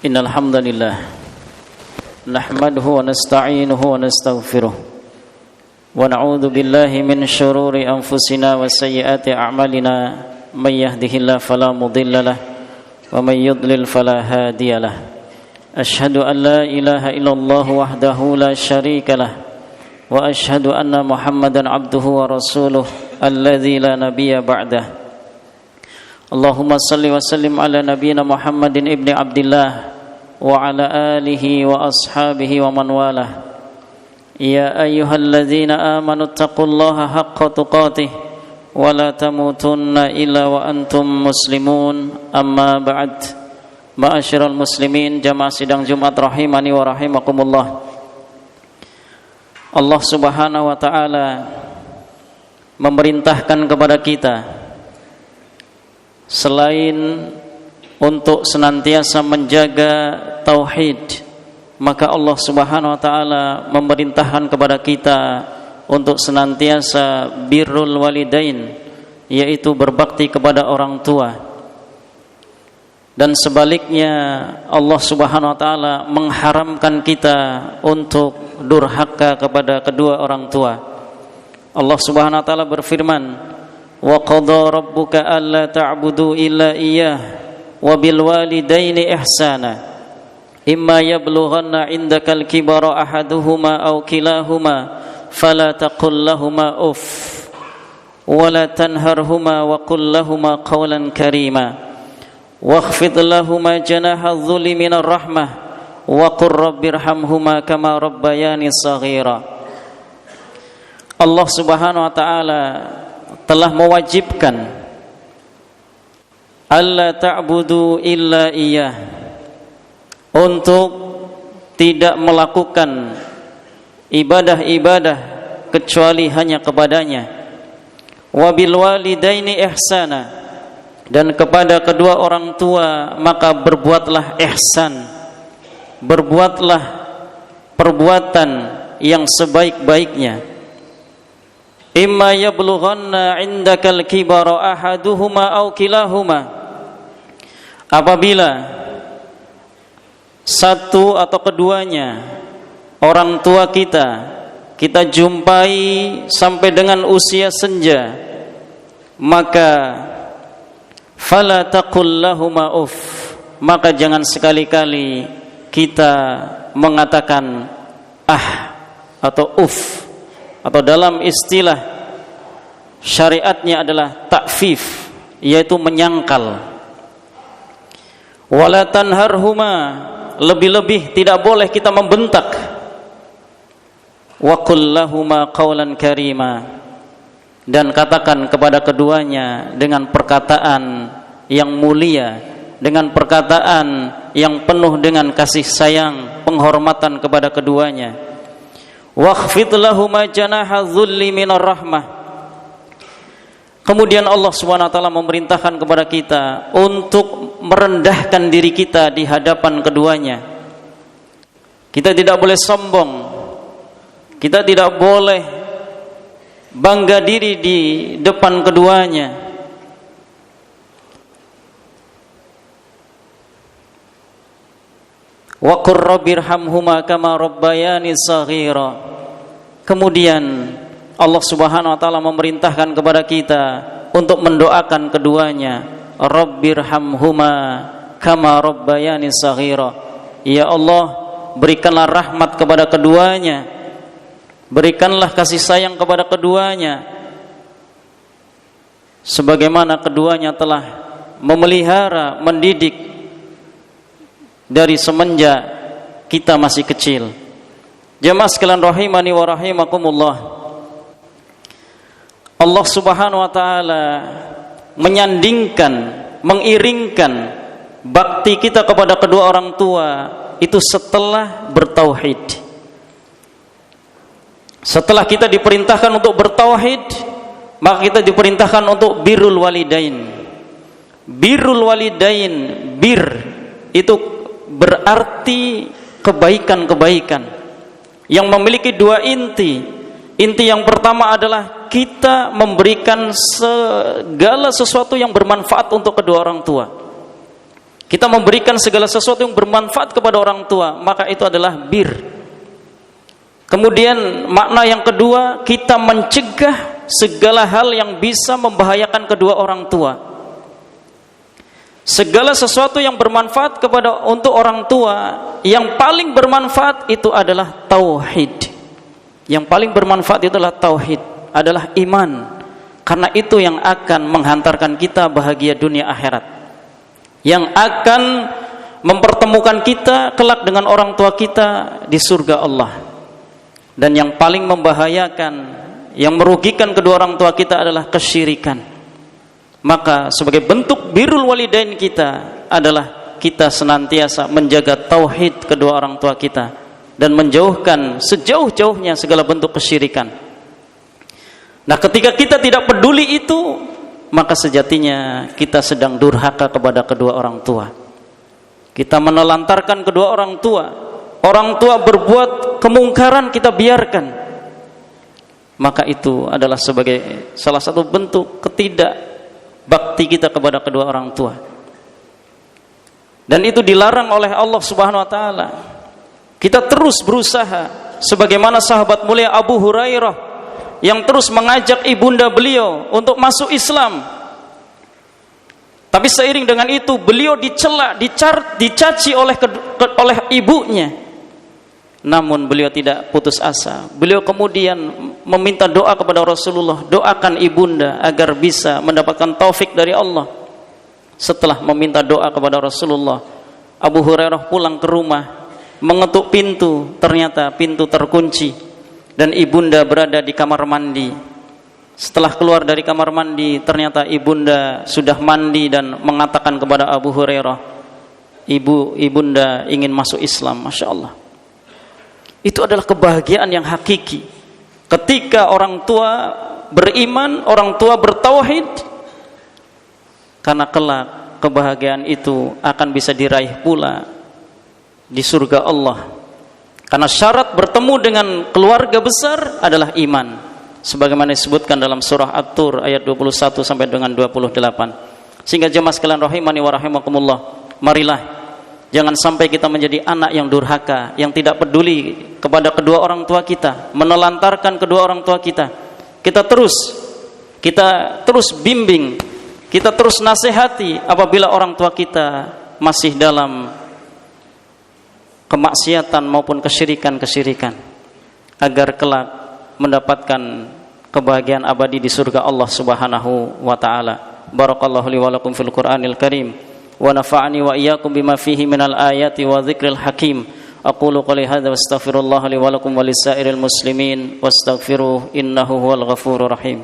Innal hamdalillah nahmaduhu wa nasta'inuhu wa nastaghfiruh wa na'udzu billahi min shururi anfusina wa sayyiati a'malina may yahdihillahu fala mudhillalah wa may yudlil fala hadiyalah asyhadu an la ilaha illallah wahdahu la syarikalah wa asyhadu anna muhammadan abduhu wa rasuluh alladzi la nabiyya ba'dah. Allahumma salli wa sallim ala nabiyyina Muhammadin ibni Abdillah wa ala alihi wa ashabihi wa man walah. Ya ayyuhalladzina amanu taqullaha haqqa tuqatih wa la tamutunna illa wa antum muslimun. Amma ba'd. Ma'asyiral muslimin, jamaah sidang Jumat rahimani wa rahimakumullah. Allah Subhanahu wa taala memerintahkan kepada kita selain untuk senantiasa menjaga tauhid, maka Allah Subhanahu wa taala memerintahkan kepada kita untuk senantiasa birrul walidain, yaitu berbakti kepada orang tua. Dan sebaliknya Allah Subhanahu wa taala mengharamkan kita untuk durhaka kepada kedua orang tua. Allah Subhanahu wa taala berfirman, wa qadha rabbuka alla ta'budu illa iyyah wa bil walidaini ihsana imma yablughanna indakal kibara ahaduhuma aw kilahuma fala taqul lahumā uff wa la tanharhumā wa qul lahumā qawlan karīmā wakhfid lahumā janāha adh-dhulli minar rahmah wa qur rabbirhamhumā kamā rabbayāni shaghīrā. Allah Subhanahu wa taala telah mewajibkan alla ta'budu illa iyyah, untuk tidak melakukan ibadah-ibadah kecuali hanya kepadanya. Wa bil walidaini ihsana, dan kepada kedua orang tua maka berbuatlah ihsan, berbuatlah perbuatan yang sebaik-baiknya. Imma yablughanna indakal kibara ahaduhuma aw kilahuma, apabila satu atau keduanya orang tua kita jumpai sampai dengan usia senja, maka fala taqul lahumā uff, maka jangan sekali-kali kita mengatakan atau uff, atau dalam istilah syariatnya adalah ta'fif, yaitu menyangkal. Wala tanharhuma, lebih-lebih tidak boleh kita membentak. Wa qul lahumā qawlan karīmā, dan katakan kepada keduanya dengan perkataan yang mulia, dengan perkataan yang penuh dengan kasih sayang, penghormatan kepada keduanya. Wakhfid lahumā janāha adh-dhulli minar rahmah. Kemudian Allah Subhanahu wa taala memerintahkan kepada kita untuk merendahkan diri kita di hadapan keduanya. Kita tidak boleh sombong, kita tidak boleh bangga diri di depan keduanya. Wa qur rabbirhamhumā kamā rabbayāni shaghīrā. Kemudian Allah Subhanahu wa taala memerintahkan kepada kita untuk mendoakan keduanya, rabbirhamhumā kamā rabbayāni shaghīrā. Ya Allah, berikanlah rahmat kepada keduanya, berikanlah kasih sayang kepada keduanya, sebagaimana keduanya telah memelihara, mendidik dari semenjak kita masih kecil. Jamaah sekalian rahimani wa rahimakumullah, Allah Subhanahu wa taala menyandingkan, mengiringkan bakti kita kepada kedua orang tua itu setelah bertauhid. Setelah kita diperintahkan untuk bertauhid, maka kita diperintahkan untuk birrul walidain. Birrul walidain, bir itu berarti kebaikan-kebaikan yang memiliki dua inti. Inti yang pertama adalah kita memberikan segala sesuatu yang bermanfaat untuk kedua orang tua. kita memberikan segala sesuatu yang bermanfaat kepada orang tua, maka itu adalah bir. Kemudian makna yang kedua, kita mencegah segala hal yang bisa membahayakan kedua orang tua. Segala sesuatu yang bermanfaat untuk orang tua, yang paling bermanfaat itu adalah tauhid. Yang paling bermanfaat itu adalah tauhid, adalah iman. Karena itu yang akan menghantarkan kita bahagia dunia akhirat, yang akan mempertemukan kita kelak dengan orang tua kita di surga Allah. Dan yang paling membahayakan, yang merugikan kedua orang tua kita adalah kesyirikan. Maka sebagai bentuk birrul walidain kita adalah kita senantiasa menjaga tauhid kedua orang tua kita dan menjauhkan sejauh-jauhnya segala bentuk kesyirikan. Nah, ketika kita tidak peduli itu, maka sejatinya kita sedang durhaka kepada kedua orang tua. Kita menelantarkan kedua orang tua. Orang tua berbuat kemungkaran, kita biarkan. Maka itu adalah sebagai salah satu bentuk ketidakbakti kita kepada kedua orang tua. Dan itu dilarang oleh Allah Subhanahu wa taala. Kita terus berusaha sebagaimana sahabat mulia Abu Hurairah yang terus mengajak ibunda beliau untuk masuk Islam. Tapi seiring dengan itu beliau dicela, dicaci oleh ibunya. Namun beliau tidak putus asa. Beliau kemudian meminta doa kepada Rasulullah, doakan ibunda agar bisa mendapatkan taufik dari Allah. Setelah meminta doa kepada Rasulullah, Abu Hurairah pulang ke rumah, mengetuk pintu, ternyata pintu terkunci. Dan ibunda berada di kamar mandi. Setelah keluar dari kamar mandi, ternyata ibunda sudah mandi dan mengatakan kepada Abu Hurairah, ibunda ingin masuk Islam. Masya Allah. Itu adalah kebahagiaan yang hakiki. Ketika orang tua beriman, orang tua bertauhid, karena kelak kebahagiaan itu akan bisa diraih pula di surga Allah. Karena syarat bertemu dengan keluarga besar adalah iman, sebagaimana disebutkan dalam surah At-Tur ayat 21 sampai dengan 28. Sehingga jemaah sekalian rahimani wa rahimakumullah, marilah jangan sampai kita menjadi anak yang durhaka, yang tidak peduli kepada kedua orang tua kita, menelantarkan kedua orang tua kita. Kita terus bimbing, kita terus nasihati apabila orang tua kita masih dalam kemaksiatan maupun kesyirikan, agar kelak mendapatkan kebahagiaan abadi di surga Allah Subhanahu wa taala. Barakallahu li wa lakum fil Qur'anil Karim wa nafa'ani wa iyyakum bima fihi minal ayati wa dzikril hakim. Aqulu qouli hadza wastaghfirullah li wa lakum wa lisairil muslimin wastaghfiruhu innahu huwal ghafurur rahim.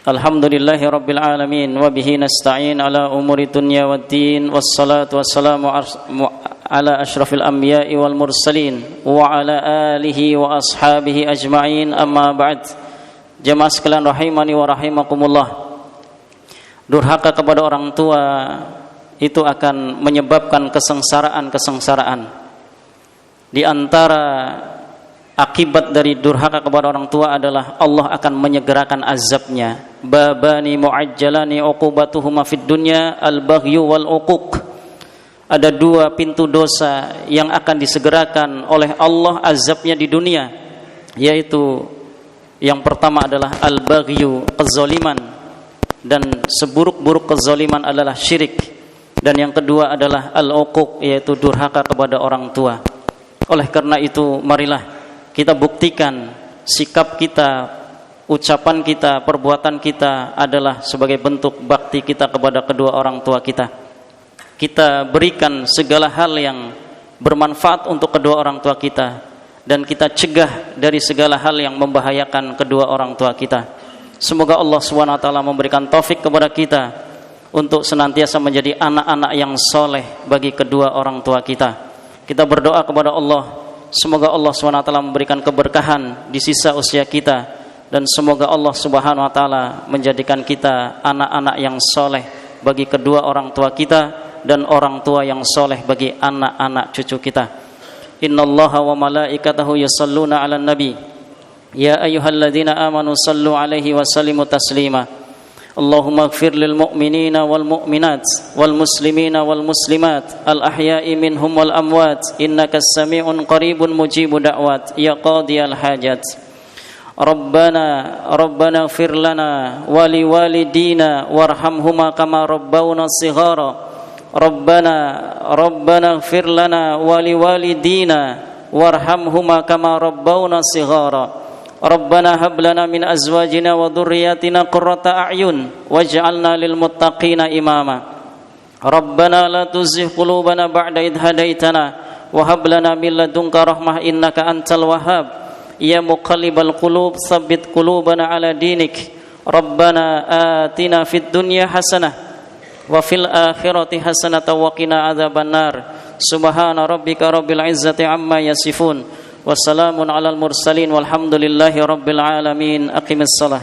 Alhamdulillahi rabbil alamin wa bihi nasta'in ala umuri dunya waddin wassalatu wassalamu ala asyrafil anbiya'i wal mursalin wa ala alihi wa ashabihi ajma'in, amma ba'd. Jemaah sekalian rahimani wa rahimakumullah, durhaka kepada orang tua itu akan menyebabkan kesengsaraan. Di antara akibat dari durhaka kepada orang tua adalah Allah akan menyegerakan azabnya. Babani mu'ajjalani uqubatuhuma fid dunya al-baghyu wal uquq. Ada dua pintu dosa yang akan disegerakan oleh Allah azabnya di dunia, yaitu yang pertama adalah al-baghyu, kezaliman, dan seburuk-buruk kezaliman adalah syirik. Dan yang kedua adalah al-uquq, yaitu durhaka kepada orang tua. Oleh karena itu marilah kita buktikan sikap kita, ucapan kita, perbuatan kita adalah sebagai bentuk bakti kita kepada kedua orang tua kita. Kita berikan segala hal yang bermanfaat untuk kedua orang tua kita, dan kita cegah dari segala hal yang membahayakan kedua orang tua kita. Semoga Allah SWT memberikan taufik kepada kita untuk senantiasa menjadi anak-anak yang soleh bagi kedua orang tua kita. Kita berdoa kepada Allah, semoga Allah SWT memberikan keberkahan di sisa usia kita, dan semoga Allah SWT menjadikan kita anak-anak yang soleh bagi kedua orang tua kita, dan orang tua yang soleh bagi anak-anak cucu kita. Innallaha wa malaikatahu yusalluna 'alan nabi يا أيها الذين آمنوا صلوا عليه وسلموا تسليما اللهم اغفر للمؤمنين والمؤمنات والمسلمين والمسلمات الأحياء منهم والأموات إنك السميع قريب مجيب دعوات يا قاضي الحاجات ربنا اغفر لنا ولوالدينا وارحمهما كما ربونا صغارا ربنا اغفر لنا ولوالدينا وارحمهما كما ربونا صغارا ربنا هب لنا من أزواجنا وذرياتنا قرة أعين واجعلنا للمتقين إماما ربنا لا تزغ قلوبنا بعد إذ هديتنا وهب لنا من لدنك رحمة إنك أنت الوهاب يا مقلب القلوب ثبت قلوبنا على دينك ربنا آتنا في الدنيا حسنة وفي الآخرة حسنة وقنا عذاب النار سبحان ربك رب العزة عما يصفون wassalamun alal mursalin walhamdulillahi rabbil alamin. Aqimis salah.